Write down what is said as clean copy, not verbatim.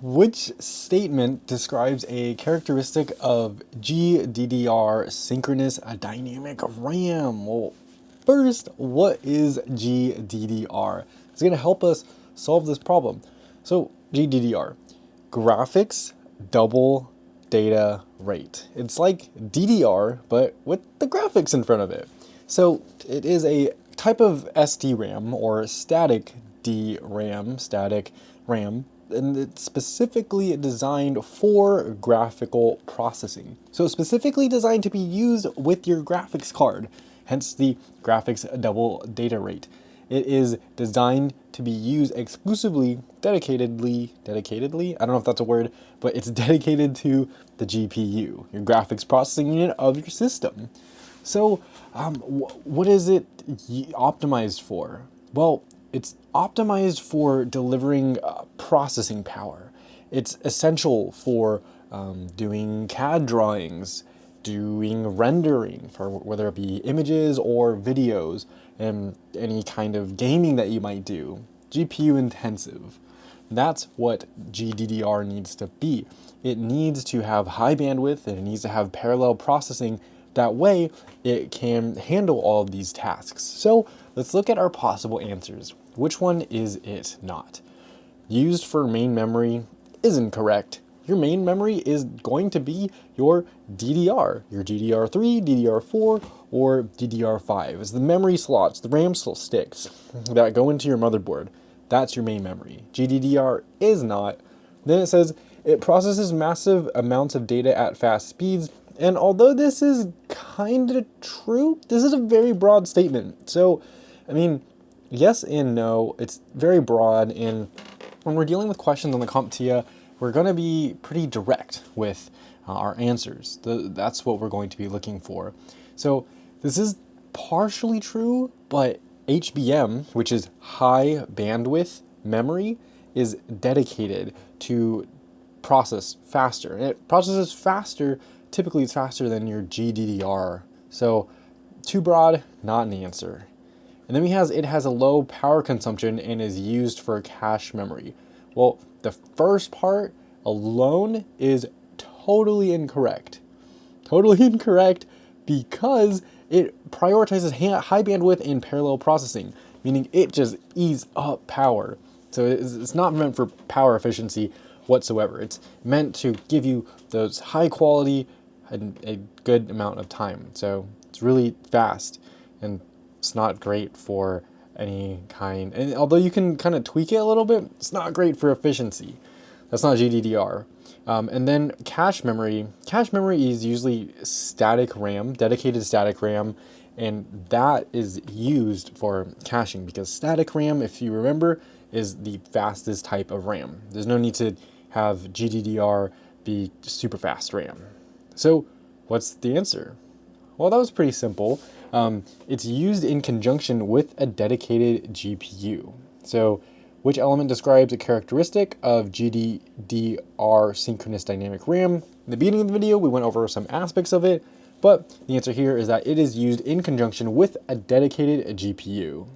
Which statement describes a characteristic of GDDR Synchronous Dynamic RAM? Well, first, what is GDDR? It's going to help us solve this problem. So, GDDR, graphics double data rate. It's like DDR, but with the graphics in front of it. So, it is a type of SDRAM or static DRAM, static RAM, and it's specifically designed for graphical processing. So specifically designed to be used with your graphics card, hence the graphics double data rate. It is designed to be used exclusively, dedicatedly, I don't know if that's a word, but it's dedicated to the GPU, your graphics processing unit of your system. So what is it optimized for? Well, it's optimized for delivering processing power. It's essential for doing CAD drawings, doing rendering for whether it be images or videos, and any kind of gaming that you might do. GPU intensive. That's what GDDR needs to be. It needs to have high bandwidth and it needs to have parallel processing. That way, it can handle all of these tasks. So let's look at our possible answers. Which one is it not? Used for main memory isn't correct. Your main memory is going to be your DDR, your DDR3, DDR4, or DDR5. It's the memory slots, the RAM sticks that go into your motherboard. That's your main memory. GDDR is not. Then it says it processes massive amounts of data at fast speeds. And although this is kind of true, this is a very broad statement. So, I mean, yes and no. It's very broad, and when we're dealing with questions on the CompTIA, we're going to be pretty direct with our answers. That's what we're going to be looking for. So this is partially true, but HBM, which is high bandwidth memory, is dedicated to process faster. And it processes faster, typically it's faster than your GDDR. So too broad, not an answer. And then it has a low power consumption and is used for cache memory. Well, the first part alone is totally incorrect. Totally incorrect because it prioritizes high bandwidth and parallel processing, meaning it just eats up power. So it's not meant for power efficiency whatsoever. It's meant to give you those high quality and a good amount of time. So it's really fast and it's not great for any kind, and although you can kind of tweak it a little bit, it's not great for efficiency. That's not GDDR. And then cache memory. Cache memory is usually static RAM, dedicated static RAM, and that is used for caching because static RAM, if you remember, is the fastest type of RAM. There's no need to have GDDR be super fast RAM. So what's the answer? Well, that was pretty simple. It's used in conjunction with a dedicated GPU. So which element describes a characteristic of GDDR Synchronous Dynamic RAM? In the beginning of the video, we went over some aspects of it, but the answer here is that it is used in conjunction with a dedicated GPU.